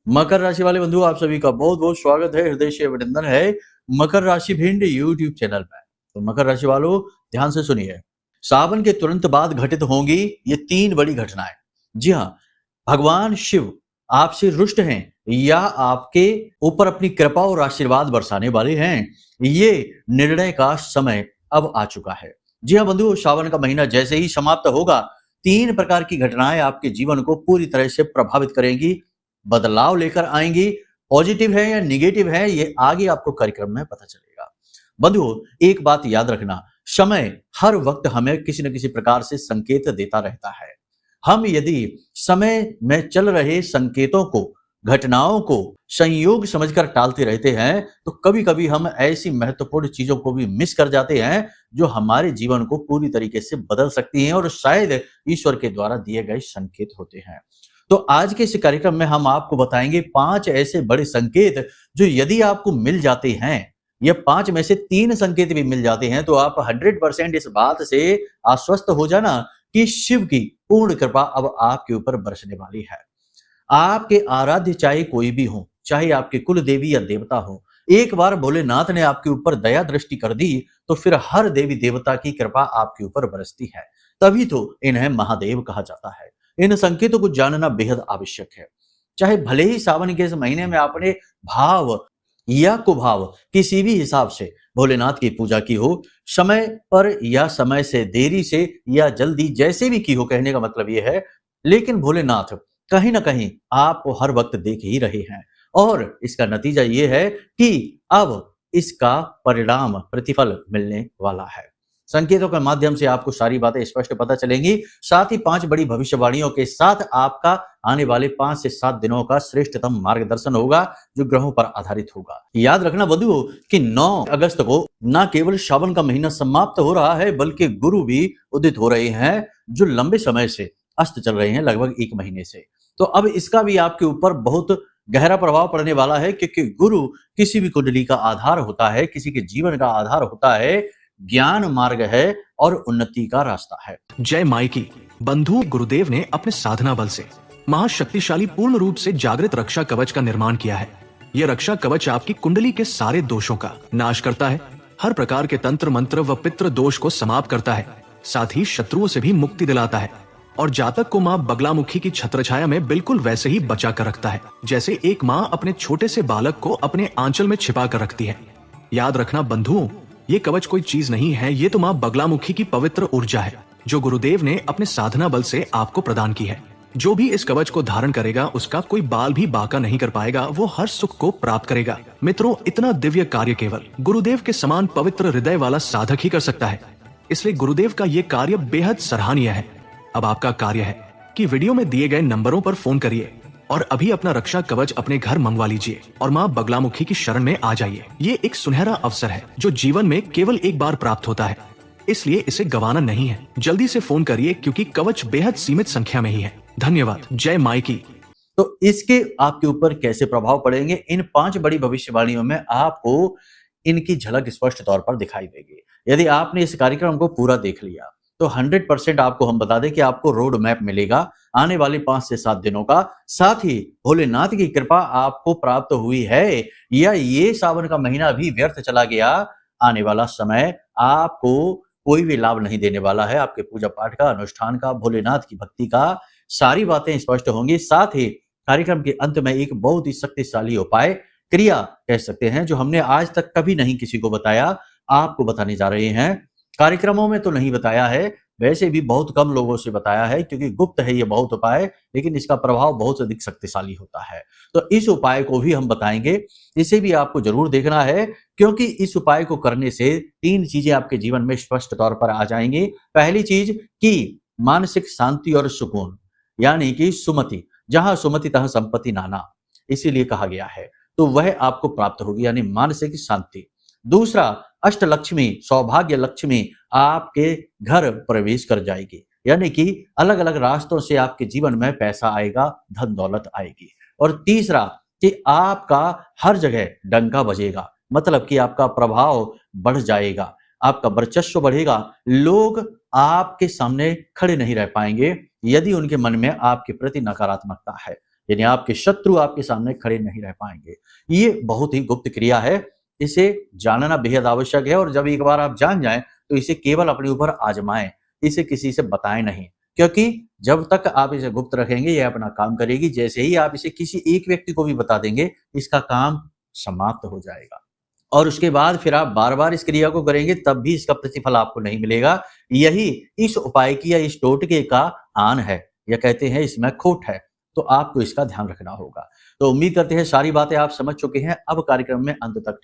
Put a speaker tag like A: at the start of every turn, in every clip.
A: मकर राशि वाले बंधु, आप सभी का बहुत बहुत स्वागत है, हृदय से अभिनंदन है मकर राशि भिंड यूट्यूब चैनल में। तो मकर राशि वालों, ध्यान से सुनिए। सावन के तुरंत बाद घटित होंगी ये 3 बड़ी घटनाएं। जी हाँ, भगवान शिव आपसे रुष्ट हैं या आपके ऊपर अपनी कृपा और आशीर्वाद बरसाने वाले हैं, ये निर्णय का समय अब आ चुका है। जी हाँ बंधु, सावन का महीना जैसे ही समाप्त होगा, 3 प्रकार की घटनाएं आपके जीवन को पूरी तरह से प्रभावित करेंगी, बदलाव लेकर आएंगी। पॉजिटिव है या निगेटिव है, ये आगे आपको कार्यक्रम में पता चलेगा। बंधुओं, एक बात याद रखना, समय हर वक्त हमें किसी न किसी प्रकार से संकेत देता रहता है। हम यदि समय में चल रहे संकेतों को, घटनाओं को संयोग समझकर टालते रहते हैं, तो कभी कभी हम ऐसी महत्वपूर्ण चीजों को भी मिस कर जाते हैं जो हमारे जीवन को पूरी तरीके से बदल सकती हैं और शायद ईश्वर के द्वारा दिए गए संकेत होते हैं। तो आज के इस कार्यक्रम में हम आपको बताएंगे 5 ऐसे बड़े संकेत जो यदि आपको मिल जाते हैं, ये 5 में से 3 संकेत भी मिल जाते हैं, तो आप 100% इस बात से आश्वस्त हो जाना कि शिव की पूर्ण कृपा अब आपके ऊपर बरसने वाली है। आपके आराध्य चाहे कोई भी हो, चाहे आपके कुल देवी या देवता हो, एक बार भोलेनाथ ने आपके ऊपर दया दृष्टि कर दी तो फिर हर देवी देवता की कृपा आपके ऊपर बरसती है। तभी तो इन्हें महादेव कहा जाता है। इन संकेतों को जानना बेहद आवश्यक है। चाहे भले ही सावन के इस महीने में आपने भाव या कुभाव किसी भी हिसाब से भोलेनाथ की पूजा की हो, समय पर या समय से देरी से या जल्दी जैसे भी की हो, कहने का मतलब यह है, लेकिन भोलेनाथ कहीं ना कहीं आपको हर वक्त देख ही रहे हैं और इसका नतीजा ये है कि अब इसका परिणाम प्रतिफल मिलने वाला है। संकेतों के माध्यम से आपको सारी बातें स्पष्ट पता चलेंगी, साथ ही 5 बड़ी भविष्यवाणियों के साथ आपका आने वाले 5 से 7 दिनों का श्रेष्ठतम मार्गदर्शन होगा जो ग्रहों पर आधारित होगा। याद रखना बंधुओं कि 9 अगस्त को न केवल सावन का महीना समाप्त हो रहा है, बल्कि गुरु भी उदित हो रहे हैं जो लंबे समय से अस्त चल रहे हैं, लगभग 1 महीने से। तो अब इसका भी आपके ऊपर बहुत गहरा प्रभाव पड़ने वाला है, क्योंकि गुरु किसी भी कुंडली का आधार होता है, किसी के जीवन का आधार होता है, ज्ञान मार्ग है और उन्नति का रास्ता है।
B: जय माई की। बंधु, गुरुदेव ने अपने साधना बल से महाशक्तिशाली पूर्ण रूप से जागृत रक्षा कवच का निर्माण किया है। यह रक्षा कवच आपकी कुंडली के सारे दोषों का नाश करता है, हर प्रकार के तंत्र मंत्र व पितृ दोष को समाप्त करता है, साथ ही शत्रुओं से भी मुक्ति दिलाता है और जातक को माँ बगलामुखी की छत्रछाया में बिल्कुल वैसे ही बचा कर रखता है जैसे एक माँ अपने छोटे से बालक को अपने आंचल में छिपा कर रखती है। याद रखना बंधुओं, ये कवच कोई चीज नहीं है, ये तो माँ बगलामुखी की पवित्र ऊर्जा है जो गुरुदेव ने अपने साधना बल से आपको प्रदान की है। जो भी इस कवच को धारण करेगा उसका कोई बाल भी बाका नहीं कर पाएगा, वो हर सुख को प्राप्त करेगा। मित्रों, इतना दिव्य कार्य केवल गुरुदेव के समान पवित्र हृदय वाला साधक ही कर सकता है, इसलिए गुरुदेव का ये कार्य बेहद सराहनीय है। अब आपका कार्य है कि वीडियो में दिए गए नंबरों पर फोन करिए और अभी अपना रक्षा कवच अपने घर मंगवा लीजिए और माँ बगलामुखी की शरण में आ जाइए। ये एक सुनहरा अवसर है जो जीवन में केवल एक बार प्राप्त होता है, इसलिए इसे गंवाना नहीं है। जल्दी से फोन करिए क्योंकि कवच बेहद सीमित संख्या में ही है। धन्यवाद। जय माई की।
A: तो इसके आपके ऊपर कैसे प्रभाव पड़ेंगे, इन 5 बड़ी भविष्यवाणियों में आपको इनकी झलक स्पष्ट तौर पर दिखाई देगी। यदि आपने इस कार्यक्रम को पूरा देख लिया तो 100% आपको हम बता दें कि आपको रोड मैप मिलेगा आने वाले 5 से 7 दिनों का। साथ ही भोलेनाथ की कृपा आपको प्राप्त हुई है या ये सावन का महीना भी व्यर्थ चला गया, आने वाला समय आपको कोई भी लाभ नहीं देने वाला है। आपके पूजा पाठ का, अनुष्ठान का, भोलेनाथ की भक्ति का, सारी बातें स्पष्ट होंगी। साथ ही कार्यक्रम के अंत में एक बहुत ही शक्तिशाली उपाय, क्रिया कह सकते हैं, जो हमने आज तक कभी नहीं किसी को बताया, आपको बताने जा रहे हैं। कार्यक्रमों में तो नहीं बताया है, वैसे भी बहुत कम लोगों से बताया है, क्योंकि गुप्त है ये बहुत उपाय, लेकिन इसका प्रभाव बहुत अधिक शक्तिशाली होता है। तो इस उपाय को भी हम बताएंगे, इसे भी आपको जरूर देखना है, क्योंकि इस उपाय को करने से 3 चीजें आपके जीवन में स्पष्ट तौर पर आ जाएंगी। पहली चीज कि मानसिक शांति और सुकून, यानी कि सुमति, जहां सुमति तहां संपत्ति नाना, इसीलिए कहा गया है, तो वह आपको प्राप्त होगी, यानी मानसिक शांति। दूसरा, अष्ट लक्ष्मी, सौभाग्य लक्ष्मी आपके घर प्रवेश कर जाएगी, यानी कि अलग अलग रास्तों से आपके जीवन में पैसा आएगा, धन दौलत आएगी। और तीसरा कि आपका हर जगह डंका बजेगा, मतलब कि आपका प्रभाव बढ़ जाएगा, आपका वर्चस्व बढ़ेगा, लोग आपके सामने खड़े नहीं रह पाएंगे यदि उनके मन में आपके प्रति नकारात्मकता है। यानी आपके शत्रु आपके सामने खड़े नहीं रह पाएंगे। ये बहुत ही गुप्त क्रिया है, इसे जानना बेहद आवश्यक है और जब एक बार आप जान जाएं तो इसे केवल अपने ऊपर आजमाएं, इसे किसी से बताएं नहीं, क्योंकि जब तक आप इसे गुप्त रखेंगे ये अपना काम करेगी। जैसे ही आप इसे किसी एक व्यक्ति को भी बता देंगे, इसका काम समाप्त हो जाएगा और उसके बाद फिर आप बार बार इस क्रिया को करेंगे तब भी इसका प्रतिफल आपको नहीं मिलेगा। यही इस उपाय की या इस टोटके का आन है, या कहते हैं इसमें खोट है, तो आपको इसका ध्यान रखना होगा। तो उम्मीद करते हैं सारी बातें आप समझ चुके हैं। अब कार्यक्रम में अंत तक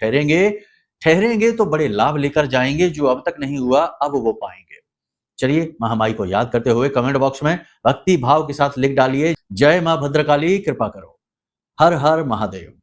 A: ठहरेंगे तो बड़े लाभ लेकर जाएंगे, जो अब तक नहीं हुआ अब वो पाएंगे। चलिए महामाई को याद करते हुए कमेंट बॉक्स में भक्ति भाव के साथ लिख डालिए, जय मां भद्रकाली कृपा करो, हर हर महादेव।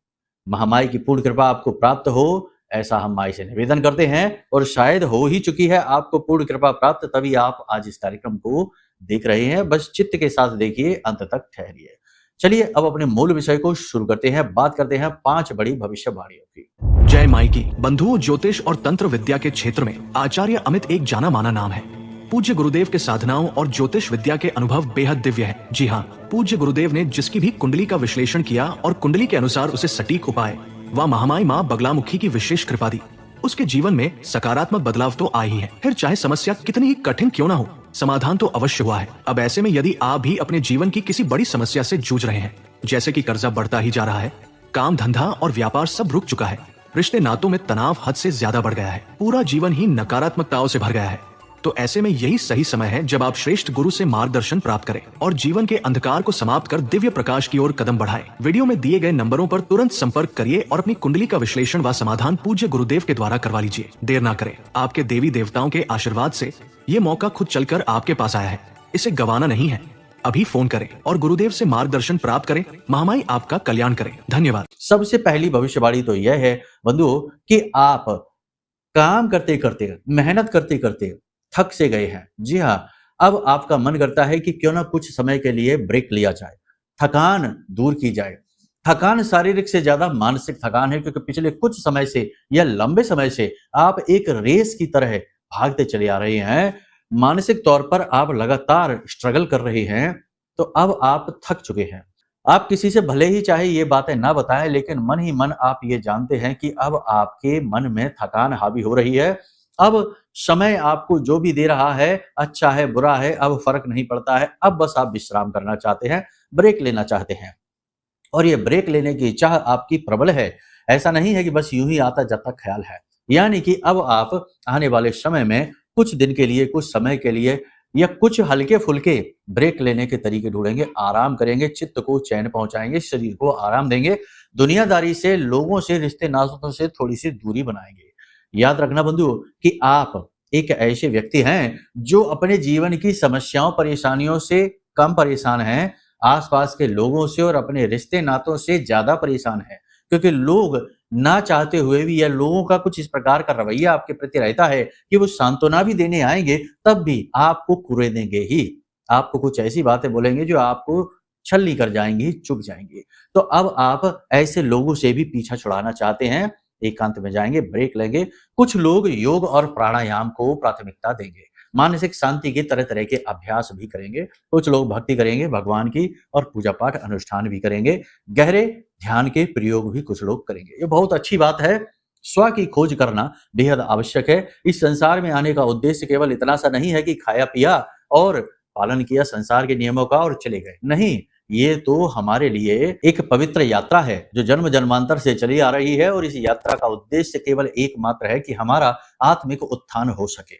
A: महामाई की पूर्ण कृपा आपको प्राप्त हो, ऐसा हम माई से निवेदन करते हैं और शायद हो ही चुकी है आपको पूर्ण कृपा प्राप्त, तभी आप आज इस कार्यक्रम को देख रहे हैं। बस चित्त के साथ देखिए, अंत तक ठहरिए। चलिए अब अपने मूल विषय को शुरू करते हैं। बात करते हैं 5 बड़ी भविष्यवाणियों की।
B: जय माई की। बंधुओं, ज्योतिष और तंत्र विद्या के क्षेत्र में आचार्य अमित एक जाना माना नाम है। पूज्य गुरुदेव के साधनाओं और ज्योतिष विद्या के अनुभव बेहद दिव्य है। जी हाँ, पूज्य गुरुदेव ने जिसकी भी कुंडली का विश्लेषण किया और कुंडली के अनुसार उसे सटीक उपाय व महामाई माँ बगलामुखी की विशेष कृपा दी, उसके जीवन में सकारात्मक बदलाव तो आए ही है। फिर चाहे समस्या कितनी ही कठिन क्यों ना हो, समाधान तो अवश्य हुआ है। अब ऐसे में यदि आप भी अपने जीवन की किसी बड़ी समस्या से जूझ रहे हैं, जैसे कि कर्जा बढ़ता ही जा रहा है, काम धंधा और व्यापार सब रुक चुका है, रिश्ते नातों में तनाव हद से ज्यादा बढ़ गया है, पूरा जीवन ही नकारात्मकताओं से भर गया है, तो ऐसे में यही सही समय है जब आप श्रेष्ठ गुरु से मार्गदर्शन प्राप्त करें और जीवन के अंधकार को समाप्त कर दिव्य प्रकाश की ओर कदम बढ़ाएं। वीडियो में दिए गए नंबरों पर तुरंत संपर्क करिए और अपनी कुंडली का विश्लेषण व समाधान पूज्य गुरुदेव के द्वारा करवा लीजिए। देर ना करें, आपके देवी देवताओं के आशीर्वाद से ये मौका खुद चलकर आपके पास आया है, इसे गंवाना नहीं है। अभी फोन करें और गुरुदेव से मार्गदर्शन प्राप्त करें। महामाई आपका कल्याण करें। धन्यवाद।
A: सबसे पहली भविष्यवाणी तो यह है बंधुओं कि आप काम करते करते, मेहनत करते करते थक से गए हैं। जी हाँ, अब आपका मन करता है कि क्यों ना कुछ समय के लिए ब्रेक लिया जाए, थकान दूर की जाए। थकान शारीरिक से ज्यादा मानसिक थकान है, क्योंकि पिछले कुछ समय से या लंबे समय से आप एक रेस की तरह भागते चले आ रहे हैं। मानसिक तौर पर आप लगातार स्ट्रगल कर रहे हैं, तो अब आप थक चुके हैं। आप किसी से भले ही चाहे ये बातें ना बताएं, लेकिन मन ही मन आप ये जानते हैं कि अब आपके मन में थकान हावी हो रही है। अब समय आपको जो भी दे रहा है, अच्छा है बुरा है, अब फर्क नहीं पड़ता है। अब बस आप विश्राम करना चाहते हैं, ब्रेक लेना चाहते हैं, और ये ब्रेक लेने की चाह आपकी प्रबल है। ऐसा नहीं है कि बस यूं ही आता जाता ख्याल है। यानी कि अब आप आने वाले समय में कुछ दिन के लिए, कुछ समय के लिए या कुछ हल्के फुल्के ब्रेक लेने के तरीके ढूंढेंगे, आराम करेंगे, चित्त को चैन पहुंचाएंगे, शरीर को आराम देंगे, दुनियादारी से, लोगों से, रिश्ते नातों से थोड़ी सी दूरी बनाएंगे। याद रखना बंधु कि आप एक ऐसे व्यक्ति हैं जो अपने जीवन की समस्याओं परेशानियों से कम परेशान हैं, आसपास के लोगों से और अपने रिश्ते नातों से ज्यादा परेशान हैं, क्योंकि लोग ना चाहते हुए भी या लोगों का कुछ इस प्रकार का रवैया आपके प्रति रहता है कि वो सांत्वना भी देने आएंगे तब भी आपको कुरेदेंगे ही, आपको कुछ ऐसी बातें बोलेंगे जो आपको छलनी कर जाएंगी, चुभ जाएंगी। तो अब आप ऐसे लोगों से भी पीछा छुड़ाना चाहते हैं, एकांत में जाएंगे, ब्रेक लेंगे। कुछ लोग योग और प्राणायाम को प्राथमिकता देंगे, मानसिक शांति के तरह तरह के अभ्यास भी करेंगे। कुछ लोग भक्ति करेंगे भगवान की और पूजा पाठ अनुष्ठान भी करेंगे, गहरे ध्यान के प्रयोग भी कुछ लोग करेंगे। ये बहुत अच्छी बात है। स्व की खोज करना बेहद आवश्यक है। इस संसार में आने का उद्देश्य केवल इतना सा नहीं है कि खाया पिया और पालन किया संसार के नियमों का और चले गए। नहीं, ये तो हमारे लिए एक पवित्र यात्रा है जो जन्म जन्मांतर से चली आ रही है, और इस यात्रा का उद्देश्य केवल एकमात्र है कि हमारा आत्मिक उत्थान हो सके,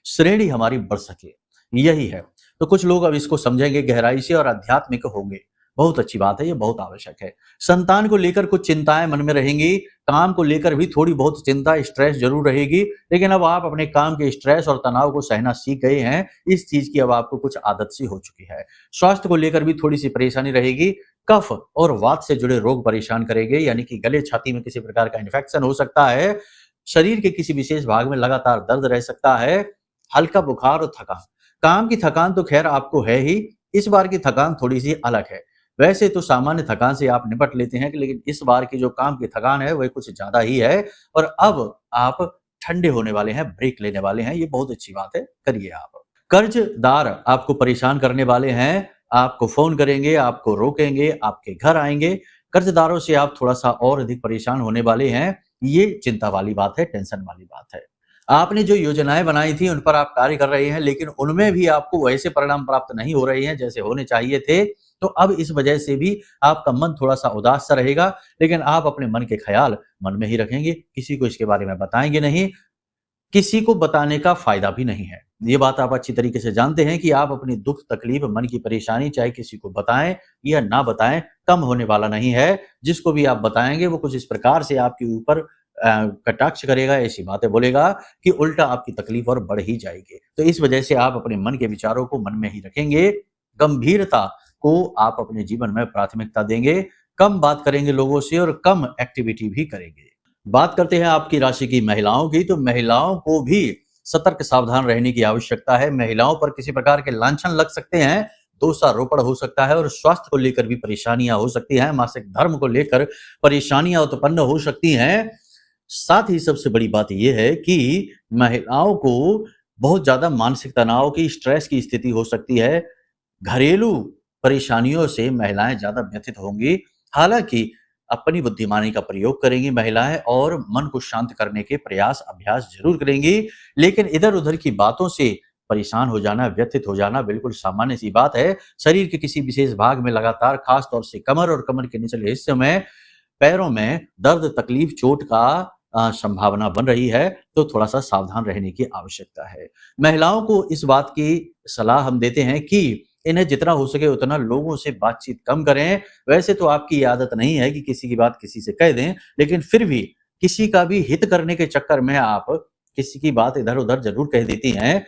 A: श्रेणी हमारी बढ़ सके, यही है। तो कुछ लोग अब इसको समझेंगे गहराई से और आध्यात्मिक होंगे। बहुत अच्छी बात है, ये बहुत आवश्यक है। संतान को लेकर कुछ चिंताएं मन में रहेंगी, काम को लेकर भी थोड़ी बहुत चिंता, स्ट्रेस जरूर रहेगी, लेकिन अब आप अपने काम के स्ट्रेस और तनाव को सहना सीख गए हैं। इस चीज की अब आपको कुछ आदत सी हो चुकी है। स्वास्थ्य को लेकर भी थोड़ी सी परेशानी रहेगी। कफ और वात से जुड़े रोग परेशान करेंगे, यानी कि गले छाती में किसी प्रकार का इन्फेक्शन हो सकता है, शरीर के किसी विशेष भाग में लगातार दर्द रह सकता है, हल्का बुखार और थकान। काम की थकान तो खैर आपको है ही, इस बार की थकान थोड़ी सी अलग है। वैसे तो सामान्य थकान से आप निपट लेते हैं, लेकिन इस बार की जो काम की थकान है वह कुछ ज्यादा ही है, और अब आप ठंडे होने वाले हैं, ब्रेक लेने वाले हैं। ये बहुत अच्छी बात है, करिए आप। कर्जदार आपको परेशान करने वाले हैं, आपको फोन करेंगे, आपको रोकेंगे, आपके घर आएंगे। कर्जदारों से आप थोड़ा सा और अधिक परेशान होने वाले हैं। ये चिंता वाली बात है, टेंशन वाली बात है। आपने जो योजनाएं बनाई थी उन पर आप कार्य कर रहे हैं, लेकिन उनमें भी आपको वैसे परिणाम प्राप्त नहीं हो रहे हैं जैसे होने चाहिए थे। तो अब इस वजह से भी आपका मन थोड़ा सा उदास सा रहेगा, लेकिन आप अपने मन के ख्याल मन में ही रखेंगे, किसी को इसके बारे में बताएंगे नहीं। किसी को बताने का फायदा भी नहीं है। ये बात आप अच्छी तरीके से जानते हैं कि आप अपनी दुख तकलीफ, मन की परेशानी चाहे किसी को बताएं या ना बताएं, कम होने वाला नहीं है। जिसको भी आप बताएंगे वो कुछ इस प्रकार से आपके ऊपर कटाक्ष करेगा, ऐसी बातें बोलेगा कि उल्टा आपकी तकलीफ और बढ़ ही जाएगी। तो इस वजह से आप अपने मन के विचारों को मन में ही रखेंगे। गंभीरता को आप अपने जीवन में प्राथमिकता देंगे, कम बात करेंगे लोगों से और कम एक्टिविटी भी करेंगे। बात करते हैं आपकी राशि की महिलाओं की, तो महिलाओं को भी सतर्क सावधान रहने की आवश्यकता है। महिलाओं पर किसी प्रकार के लांछन लग सकते हैं, दोषारोपण हो सकता है और स्वास्थ्य को लेकर भी परेशानियां हो सकती हैं, मासिक धर्म को लेकर परेशानियां उत्पन्न हो सकती हैं। साथ ही सबसे बड़ी बात यह है कि महिलाओं को बहुत ज्यादा मानसिक तनाव की, स्ट्रेस की स्थिति हो सकती है। घरेलू परेशानियों से महिलाएं ज्यादा व्यथित होंगी। हालांकि अपनी बुद्धिमानी का प्रयोग करेंगी महिलाएं और मन को शांत करने के प्रयास अभ्यास जरूर करेंगी, लेकिन इधर उधर की बातों से परेशान हो जाना, व्यथित हो जाना बिल्कुल सामान्य सी बात है। शरीर के किसी विशेष भाग में लगातार, खास तौर से कमर और कमर के निचले हिस्से में, पैरों में दर्द, तकलीफ, चोट का संभावना बन रही है, तो थोड़ा सा सावधान रहने की आवश्यकता है। महिलाओं को इस बात की सलाह हम देते हैं कि इन्हें जितना हो सके उतना लोगों से बातचीत कम करें। वैसे तो आपकी आदत नहीं है कि किसी की बात किसी से कह दें, लेकिन फिर भी किसी का भी हित करने के चक्कर में आप किसी की बात इधर-उधर जरूर कह देती हैं।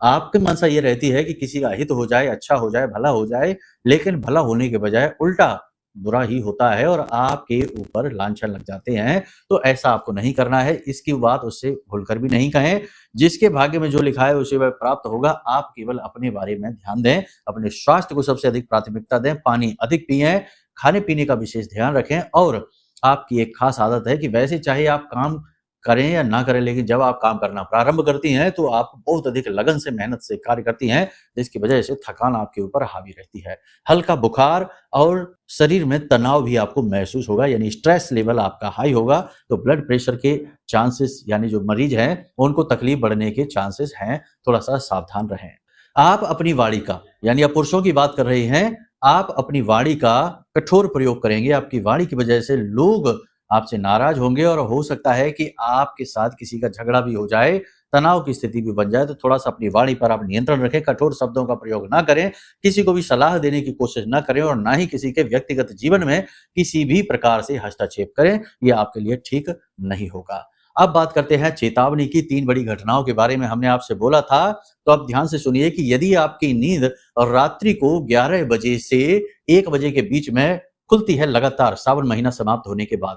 A: आपकी मंशा ये रहती है कि किसी का हित हो जाए, अच्छा हो जाए, भला हो जाए, लेकिन भला होने के बजाय उल्टा बुरा ही होता है और आपके ऊपर लांछन लग जाते हैं। तो ऐसा आपको नहीं करना है। इसकी बात उससे भूलकर भी नहीं कहें। जिसके भाग्य में जो लिखा है उसे वह प्राप्त होगा। आप केवल अपने बारे में ध्यान दें, अपने स्वास्थ्य को सबसे अधिक प्राथमिकता दें, पानी अधिक पिएं, खाने पीने का विशेष ध्यान रखें। और आपकी एक खास आदत है कि वैसे चाहे आप काम करें या ना करें, लेकिन जब आप काम करना प्रारंभ करती हैं तो आप बहुत अधिक लगन से, मेहनत से कार्य करती हैं, जिसकी वजह से थकान आपके ऊपर हावी रहती है। हल्का बुखार और शरीर में तनाव भी आपको महसूस होगा, यानी स्ट्रेस लेवल आपका हाई होगा। तो ब्लड प्रेशर के चांसेस, यानी जो मरीज हैं उनको तकलीफ बढ़ने के चांसेस हैं, थोड़ा सा सावधान रहें। आप अपनी वाणी का, यानी आप पुरुषों की बात कर रहे हैं, आप अपनी वाणी का कठोर प्रयोग करेंगे। आपकी वाणी की वजह से लोग आपसे नाराज होंगे और हो सकता है कि आपके साथ किसी का झगड़ा भी हो जाए, तनाव की स्थिति भी बन जाए। तो थोड़ा सा अपनी वाणी पर आप नियंत्रण रखें, कठोर शब्दों का प्रयोग ना करें, किसी को भी सलाह देने की कोशिश ना करें और ना ही किसी के व्यक्तिगत जीवन में किसी भी प्रकार से हस्तक्षेप करें। यह आपके लिए ठीक नहीं होगा। अब बात करते हैं चेतावनी की। 3 बड़ी घटनाओं के बारे में हमने आपसे बोला था, तो अब ध्यान से सुनिए कि यदि आपकी नींद और रात्रि को 11 बजे से 1 बजे के बीच में खुलती है लगातार सावन महीना समाप्त होने के बाद,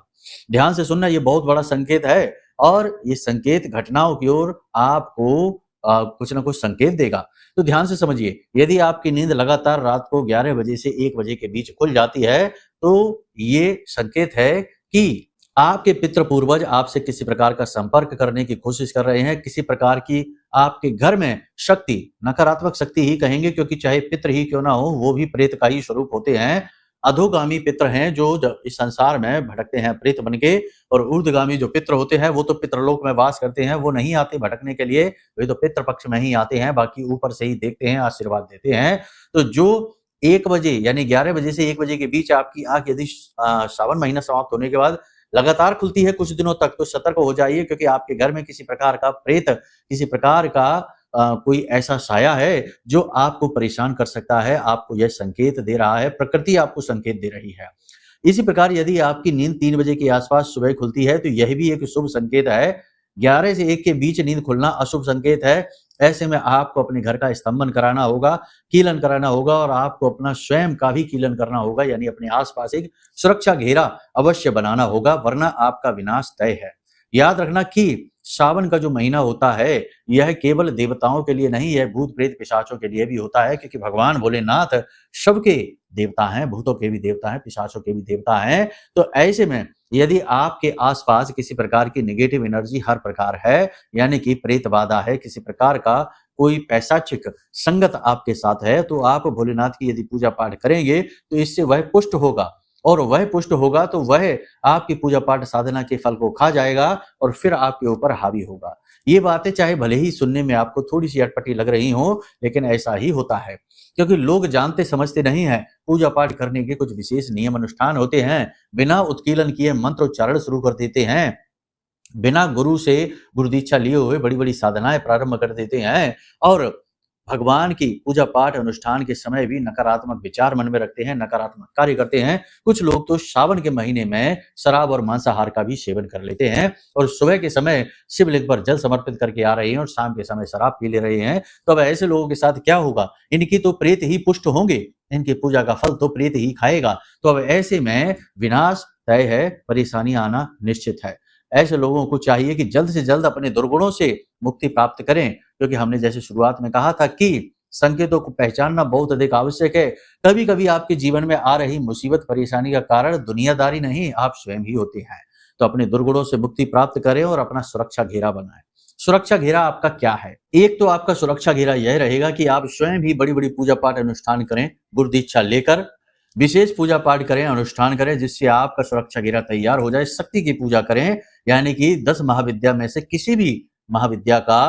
A: ध्यान से सुनना, ये बहुत बड़ा संकेत है और ये संकेत घटनाओं की ओर आपको कुछ ना कुछ संकेत देगा। तो ध्यान से समझिए, यदि आपकी नींद लगातार रात को 11 बजे से 1 बजे के बीच खुल जाती है, तो ये संकेत है कि आपके पितृ पूर्वज आपसे किसी प्रकार का संपर्क करने की कोशिश कर रहे हैं। किसी प्रकार की आपके घर में शक्ति, नकारात्मक शक्ति ही कहेंगे, क्योंकि चाहे पितृ ही क्यों ना हो, वो भी प्रेत का ही स्वरूप होते हैं। अधोगामी पितृ हैं जो इस संसार में भटकते हैं प्रेत बन के, और ऊर्ध्वगामी जो पितृ होते हैं वो तो पितृलोक में वास करते हैं, वो नहीं आते भटकने के लिए, वे तो पितृ पक्ष में ही आते हैं, बाकी ऊपर से ही देखते हैं, आशीर्वाद देते हैं। तो जो 1 बजे यानी 11 बजे से 1 बजे के बीच आपकी आंख यदि सावन महीना समाप्त होने के बाद लगातार खुलती है कुछ दिनों तक, तो सतर्क हो जाइए, क्योंकि आपके घर में किसी प्रकार का प्रेत, किसी प्रकार का कोई ऐसा साया है जो आपको परेशान कर सकता है। आपको यह संकेत दे रहा है, प्रकृति आपको संकेत दे रही है। इसी प्रकार यदि आपकी नींद 3 बजे के आसपास सुबह खुलती है, तो यह भी एक शुभ संकेत है। 11 से 1 के बीच नींद खुलना अशुभ संकेत है। ऐसे में आपको अपने घर का स्तंभन कराना होगा, कीलन कराना होगा, और आपको अपना स्वयं का भी कीलन करना होगा, यानी अपने आसपास एक सुरक्षा घेरा अवश्य बनाना होगा, वरना आपका विनाश तय है। याद रखना कि सावन का जो महीना होता है, यह केवल देवताओं के लिए नहीं, यह भूत प्रेत पिशाचों के लिए भी होता है, क्योंकि भगवान भोलेनाथ सबके देवता हैं, भूतों के भी देवता हैं, पिशाचों के भी देवता हैं। तो ऐसे में यदि आपके आसपास किसी प्रकार की नेगेटिव एनर्जी हर प्रकार है, यानी कि प्रेत बाधा है, किसी प्रकार का कोई पैशाचिक संगत आपके साथ है तो आप भोलेनाथ की यदि पूजा पाठ करेंगे तो इससे वह पुष्ट होगा, और वह पुष्ट होगा तो वह आपकी पूजा पाठ साधना के फल को खा जाएगा और फिर आपके ऊपर हावी होगा। ये बातें चाहे भले ही सुनने में आपको थोड़ी सी अटपटी लग रही हो, लेकिन ऐसा ही होता है, क्योंकि लोग जानते समझते नहीं है। पूजा पाठ करने के कुछ विशेष नियम अनुष्ठान होते हैं, बिना उत्कीलन किए मंत्र उच्चारण शुरू कर देते हैं, बिना गुरु से गुरु दीक्षा लिए हुए बड़ी बड़ी साधनाएं प्रारंभ कर देते हैं, और भगवान की पूजा पाठ अनुष्ठान के समय भी नकारात्मक विचार मन में रखते हैं, नकारात्मक कार्य करते हैं। कुछ लोग तो श्रावण के महीने में शराब और मांसाहार का भी सेवन कर लेते हैं, और सुबह के समय शिवलिंग पर जल समर्पित करके आ रहे हैं और शाम के समय शराब पी ले रहे हैं। तो अब ऐसे लोगों के साथ क्या होगा? इनकी तो प्रेत ही पुष्ट होंगे, इनकी पूजा का फल तो प्रेत ही खाएगा। तो अब ऐसे में विनाश तय है, परेशानी आना निश्चित है। ऐसे लोगों को चाहिए कि जल्द से जल्द अपने दुर्गुणों से मुक्ति प्राप्त करें, क्योंकि हमने जैसे शुरुआत में कहा था कि संकेतों को पहचानना बहुत अधिक आवश्यक है। कभी कभी आपके जीवन में आ रही मुसीबत परेशानी का कारण दुनियादारी नहीं, आप स्वयं ही होते हैं। तो अपने दुर्गुणों से मुक्ति प्राप्त करें और अपना सुरक्षा घेरा बनाएं। सुरक्षा घेरा आपका क्या है? एक तो आपका सुरक्षा घेरा यह रहेगा कि आप स्वयं भी बड़ी बड़ी पूजा पाठ अनुष्ठान करें, गुरु दीक्षा लेकर विशेष पूजा पाठ करें, अनुष्ठान करें, जिससे आपका सुरक्षा घेरा तैयार हो जाए। शक्ति की पूजा करें, यानी कि 10 महाविद्या में से किसी भी महाविद्या का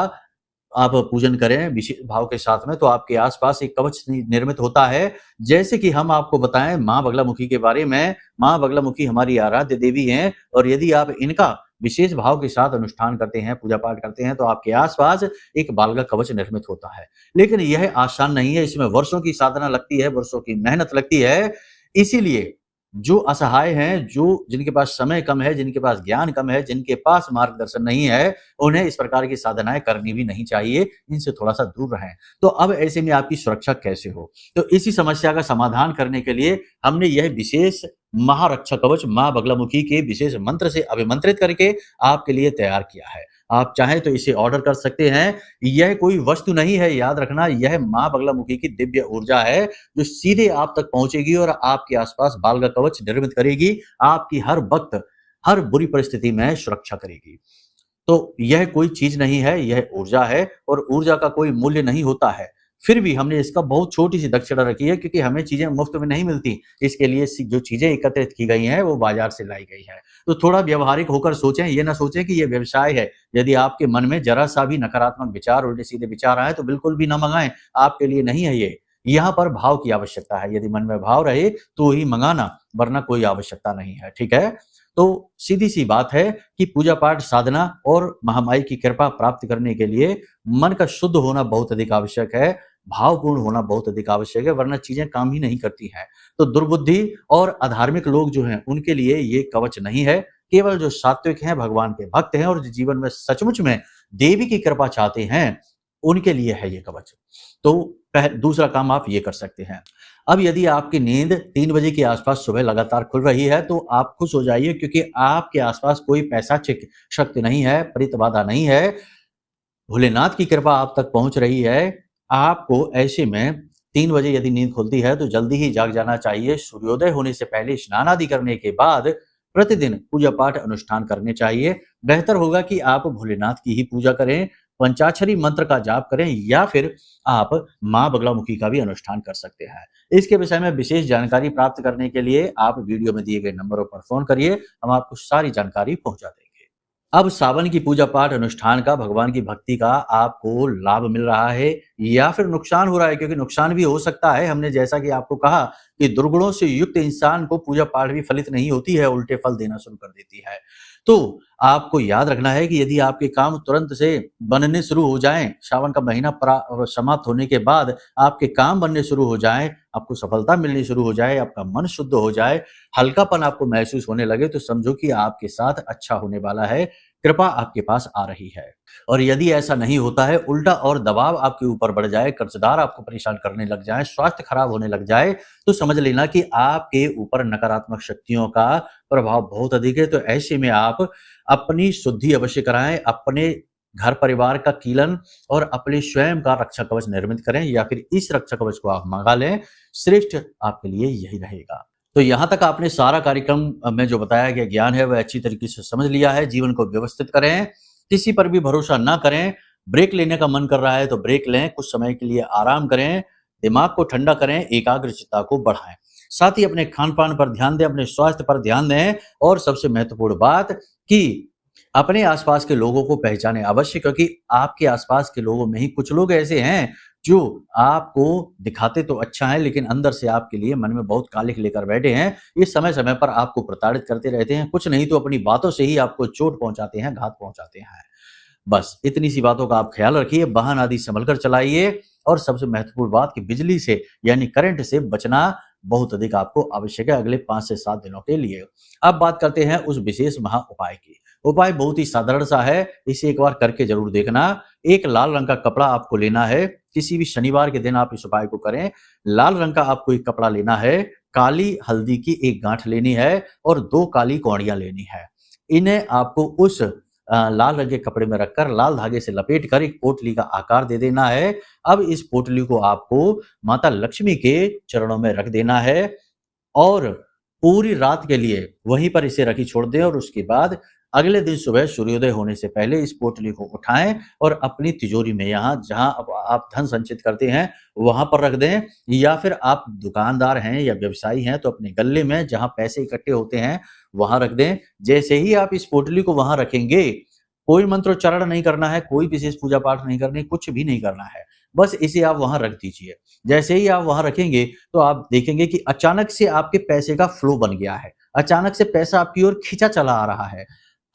A: आप पूजन करें विशेष भाव के साथ में, तो आपके आसपास एक कवच निर्मित होता है। जैसे कि हम आपको बताएं मां बगलामुखी के बारे में, मां बगलामुखी हमारी आराध्य देवी हैं, और यदि आप इनका विशेष भाव के साथ अनुष्ठान करते हैं, पूजा पाठ करते हैं, तो आपके आसपास एक बाल का कवच निर्मित होता है। लेकिन यह आसान नहीं है, इसमें वर्षों की साधना लगती है, वर्षों की मेहनत लगती है। इसीलिए जो असहाय हैं, जिनके पास समय कम है, जिनके पास ज्ञान कम है, जिनके पास मार्गदर्शन नहीं है, उन्हें इस प्रकार की साधनाएं करनी भी नहीं चाहिए, इनसे थोड़ा सा दूर रहें। तो अब ऐसे में आपकी सुरक्षा कैसे हो? तो इसी समस्या का समाधान करने के लिए हमने यह विशेष महारक्षा कवच मां बगलामुखी के विशेष मंत्र से अभिमंत्रित करके आपके लिए तैयार किया है। आप चाहें तो इसे ऑर्डर कर सकते हैं। यह कोई वस्तु नहीं है, याद रखना, यह मां बगलामुखी की दिव्य ऊर्जा है जो सीधे आप तक पहुंचेगी और आपके आसपास बाल का कवच निर्मित करेगी, आपकी हर वक्त हर बुरी परिस्थिति में सुरक्षा करेगी। तो यह कोई चीज नहीं है, यह ऊर्जा है, और ऊर्जा का कोई मूल्य नहीं होता है। फिर भी हमने इसका बहुत छोटी सी दक्षिणा रखी है, क्योंकि हमें चीजें मुफ्त में नहीं मिलती। इसके लिए जो चीजें एकत्रित की गई हैं वो बाजार से लाई गई है। तो थोड़ा व्यवहारिक होकर सोचें, ये ना सोचें कि ये व्यवसाय है। यदि आपके मन में जरा सा भी नकारात्मक विचार, उल्टे सीधे विचार आए तो बिल्कुल भी ना मंगाएं, आपके लिए नहीं है ये। यहाँ पर भाव की आवश्यकता है, यदि मन में भाव रहे तो ही मंगाना, वरना कोई आवश्यकता नहीं है। ठीक है? तो सीधी सी बात है कि पूजा पाठ साधना और महामाई की कृपा प्राप्त करने के लिए मन का शुद्ध होना बहुत अधिक आवश्यक है, भावपूर्ण होना बहुत अधिक आवश्यक है, वरना चीजें काम ही नहीं करती हैं। तो दुर्बुद्धि और अधार्मिक लोग जो हैं उनके लिए ये कवच नहीं है। केवल जो सात्विक हैं, भगवान के भक्त हैं और जो जीवन में सचमुच में देवी की कृपा चाहते हैं, उनके लिए है ये कवच। तो दूसरा काम आप ये कर सकते हैं। अब यदि आपकी नींद 3 बजे के आसपास सुबह लगातार खुल रही है तो आप खुश हो जाइए, क्योंकि आपके आसपास कोई पैशाचिक शक्ति नहीं है, प्रेत बाधा नहीं है, भोलेनाथ की कृपा आप तक पहुंच रही है। आपको ऐसे में 3 बजे यदि नींद खुलती है तो जल्दी ही जाग जाना चाहिए। सूर्योदय होने से पहले स्नान आदि करने के बाद प्रतिदिन पूजा पाठ अनुष्ठान करने चाहिए। बेहतर होगा कि आप भोलेनाथ की ही पूजा करें, पंचाक्षरी मंत्र का जाप करें, या फिर आप मां बगलामुखी का भी अनुष्ठान कर सकते हैं। इसके विषय में विशेष जानकारी प्राप्त करने के लिए आप वीडियो में दिए गए नंबरों पर फोन करिए, हम आपको सारी जानकारी पहुंचा देंगे। अब सावन की पूजा पाठ अनुष्ठान का, भगवान की भक्ति का आपको लाभ मिल रहा है या फिर नुकसान हो रहा है? क्योंकि नुकसान भी हो सकता है। हमने जैसा कि आपको कहा कि दुर्गुणों से युक्त इंसान को पूजा पाठ भी फलित नहीं होती है, उल्टे फल देना शुरू कर देती है। तो आपको याद रखना है कि यदि आपके काम तुरंत से बनने शुरू हो जाएं, श्रावण का महीना समाप्त होने के बाद आपके काम बनने शुरू हो जाएं, आपको सफलता मिलनी शुरू हो जाए, आपका मन शुद्ध हो जाए, हल्कापन आपको महसूस होने लगे, तो समझो कि आपके साथ अच्छा होने वाला है, कृपा आपके पास आ रही है। और यदि ऐसा नहीं होता है, उल्टा और दबाव आपके ऊपर बढ़ जाए, कर्जदार आपको परेशान करने लग जाए, स्वास्थ्य खराब होने लग जाए, तो समझ लेना कि आपके ऊपर नकारात्मक शक्तियों का प्रभाव बहुत अधिक है। तो ऐसे में आप अपनी शुद्धि अवश्य कराएं, अपने घर परिवार का कीलन और अपने स्वयं का रक्षा कवच निर्मित करें, या फिर इस रक्षा कवच को आप मंगा लें। श्रेष्ठ आपके लिए यही रहेगा। तो यहाँ तक आपने सारा कार्यक्रम में जो बताया गया ज्ञान है वह अच्छी तरीके से समझ लिया है। जीवन को व्यवस्थित करें, किसी पर भी भरोसा ना करें, ब्रेक लेने का मन कर रहा है तो ब्रेक लें, कुछ समय के लिए आराम करें, दिमाग को ठंडा करें, एकाग्रचित्ता को बढ़ाएं। साथ ही अपने खान पान पर ध्यान दें, अपने स्वास्थ्य पर ध्यान दें और सबसे महत्वपूर्ण बात कि अपने आसपास के लोगों को पहचानें अवश्य, क्योंकि आपके आसपास के लोगों में ही कुछ लोग ऐसे हैं जो आपको दिखाते तो अच्छा है लेकिन अंदर से आपके लिए मन में बहुत कालिख लेकर बैठे हैं। ये समय समय पर आपको प्रताड़ित करते रहते हैं, कुछ नहीं तो अपनी बातों से ही आपको चोट पहुंचाते हैं, घात पहुंचाते हैं। बस इतनी सी बातों का आप ख्याल रखिए, वाहन आदि संभल कर चलाइए और सबसे महत्वपूर्ण बात कि बिजली से यानी करंट से बचना बहुत अधिक आपको आवश्यक है अगले 5 से 7 दिनों के लिए। अब बात करते हैं उस विशेष महा उपाय की। उपाय बहुत ही साधारण सा है, इसे एक बार करके जरूर देखना। एक लाल रंग का कपड़ा आपको लेना है, किसी भी शनिवार के दिन आप इस उपाय को करें। लाल रंग का आपको एक कपड़ा लेना है, काली हल्दी की एक गांठ लेनी है और 2 काली कौड़ियां लेनी है। इन्हें आपको उस लाल रंग के कपड़े में रखकर लाल धागे से लपेट कर एक पोटली का आकार दे देना है। अब इस पोटली को आपको माता लक्ष्मी के चरणों में रख देना है और पूरी रात के लिए वहीं पर इसे रखी छोड़ दें और उसके बाद अगले दिन सुबह सूर्योदय होने से पहले इस पोटली को उठाएं और अपनी तिजोरी में यहाँ जहां आप धन संचित करते हैं वहां पर रख दें, या फिर आप दुकानदार हैं या व्यवसायी हैं तो अपने गल्ले में जहां पैसे इकट्ठे होते हैं वहां रख दें। जैसे ही आप इस पोटली को वहां रखेंगे, कोई मंत्रोच्चारण नहीं करना है, कोई विशेष पूजा पाठ नहीं करनी, कुछ भी नहीं करना है, बस इसे आप वहां रख दीजिए। जैसे ही आप वहां रखेंगे तो आप देखेंगे कि अचानक से आपके पैसे का फ्लो बन गया है, अचानक से पैसा आपकी ओर खींचा चला आ रहा है,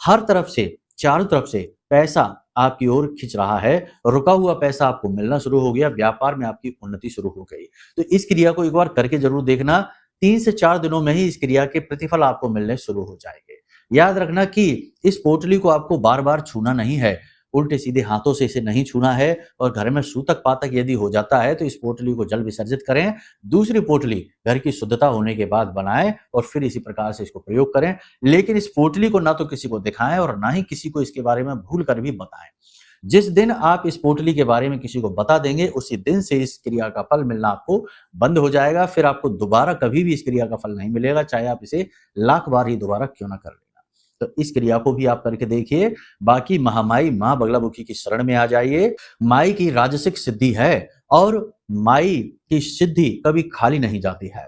A: हर तरफ से चारों तरफ से पैसा आपकी ओर खिंच रहा है, रुका हुआ पैसा आपको मिलना शुरू हो गया, व्यापार में आपकी उन्नति शुरू हो गई। तो इस क्रिया को एक बार करके जरूर देखना, 3 से 4 दिनों में ही इस क्रिया के प्रतिफल आपको मिलने शुरू हो जाएंगे। याद रखना कि इस पोटली को आपको बार बार छूना नहीं है, उल्टे सीधे हाथों से इसे नहीं छूना है और घर में सूतक पातक यदि हो जाता है तो इस पोटली को जल विसर्जित करें, दूसरी पोटली घर की शुद्धता होने के बाद बनाएं और फिर इसी प्रकार से इसको प्रयोग करें। लेकिन इस पोटली को ना तो किसी को दिखाएं और ना ही किसी को इसके बारे में भूल कर भी बताएं। जिस दिन आप इस पोटली के बारे में किसी को बता देंगे उसी दिन से इस क्रिया का फल मिलना आपको बंद हो जाएगा, फिर आपको दोबारा कभी भी इस क्रिया का फल नहीं मिलेगा, चाहे आप इसे लाख बार ही दोबारा क्यों ना कर लेना। तो इस क्रिया को भी आप करके देखिए। बाकी महामाई मां बगलामुखी की शरण में आ जाइए। माई की राजसिक सिद्धि है और माई की सिद्धि कभी खाली नहीं जाती है।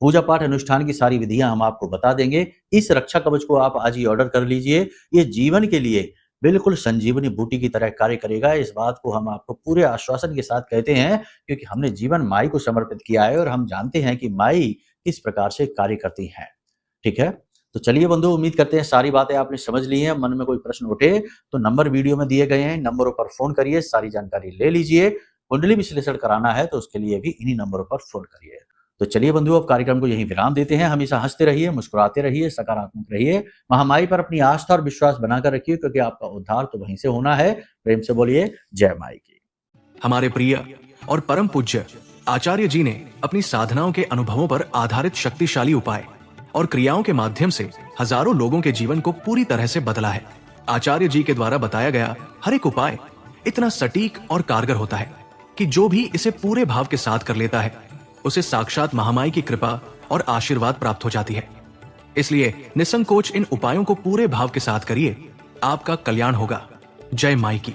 A: पूजा पाठ अनुष्ठान की सारी विधियां हम आपको बता देंगे। इस रक्षा कवच को आप आज ही ऑर्डर कर लीजिए, ये जीवन के लिए बिल्कुल संजीवनी बूटी की तरह कार्य करेगा। इस बात को हम आपको पूरे आश्वासन के साथ कहते हैं क्योंकि हमने जीवन माई को समर्पित किया है और हम जानते हैं कि माई किस प्रकार से कार्य करती हैं। ठीक है, तो चलिए बंधु, उम्मीद करते हैं सारी बातें आपने समझ ली हैं। मन में कोई प्रश्न उठे तो नंबर वीडियो में दिए गए हैं, नंबरों पर फोन करिए, सारी जानकारी ले लीजिए। कुंडली विश्लेषण कराना है तो उसके लिए भी इन्हीं नंबरों पर फोन करिए। तो चलिए बंधु, अब कार्यक्रम को यहीं विराम देते हैं। हमेशा हंसते रहिए, मुस्कुराते रहिए, सकारात्मक रहिए, महामाई पर अपनी आस्था और विश्वास बनाकर रखिए क्योंकि आपका उद्धार तो वहीं से होना है। प्रेम से बोलिए जय माई की।
B: हमारे प्रिय और परम पूज्य आचार्य जी ने अपनी साधनाओं के अनुभवों पर आधारित शक्तिशाली उपाय और क्रियाओं के माध्यम से हजारों लोगों के जीवन को पूरी तरह से बदला है। आचार्य जी के द्वारा बताया गया हर एक उपाय इतना सटीक और कारगर होता है कि जो भी इसे पूरे भाव के साथ कर लेता है उसे साक्षात महामाई की कृपा और आशीर्वाद प्राप्त हो जाती है। इसलिए निसंकोच इन उपायों को पूरे भाव के साथ करिए, आपका कल्याण होगा। जय माई की।